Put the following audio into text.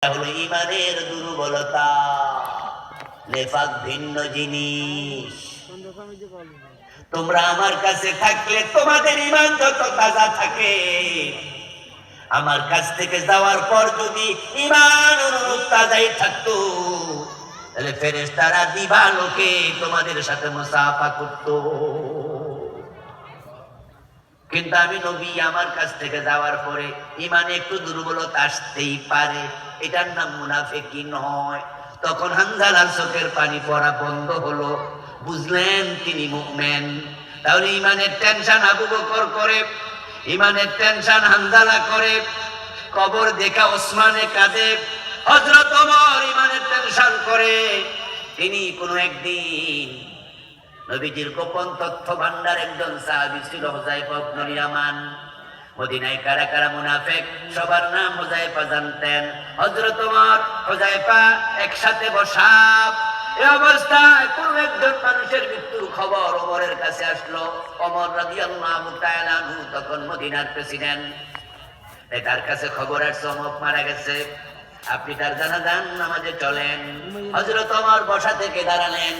হলো ইমানের দুর্বলতা। নেফাক ভিন্ন জিনিস। তোমরা আমার কাছে থাকলে তোমাদের ইমান যত তাজা থাকে, আমার কাছ থেকে যাওয়ার পর যদি ইমান অনুরূপ তাজাই থাকতো, তাহলে ফেরেশতারা দিবালোকে তোমাদের সাথে মুসাফা করতো। কিন্তু আমি নবী, আমার কাছ থেকে যাওয়ার পরে ইমানে একটু দুর্বলতা আসতেই পারে, এটার নাম মুনাফিকি নয়। তখন হানজালার চোখের পানি পড়া বন্ধ হলো, বুঝলেন তিনি মুমিন। তাহলে ইমানের টেনশন আবু বকর করে, ইমানের টেনশন হানজালা করে, কবর দেখা ওসমানে কাঁদে, হযরত ওমর ইমানের টেনশন করে। তিনি কোনো একদিন নবীজির গোপন তথ্য ভান্ডার একজন সাহাবী ছিল হুযায়ফা ইবনুল ইয়ামান। মদিনায় কারা কারা মুনাফিক, সবার নাম হুযায়ফা জানতেন। হযরত ওমর হুযায়ফা একসাথে বসা। এই অবস্থায় কোন একজন মানুষের মৃত্যুর খবর ওমরের কাছে আসলো। ওমর রাদিয়াল্লাহু তাআলা আনহু তখন মদিনার প্রেসিডেন্ট। তার কাছে খবর আসছে অমুক মারা গেছে, আপনি তার জানাজার নামাজে চলেন। হযরত ওমর বসা থেকে দাঁড়ালেন।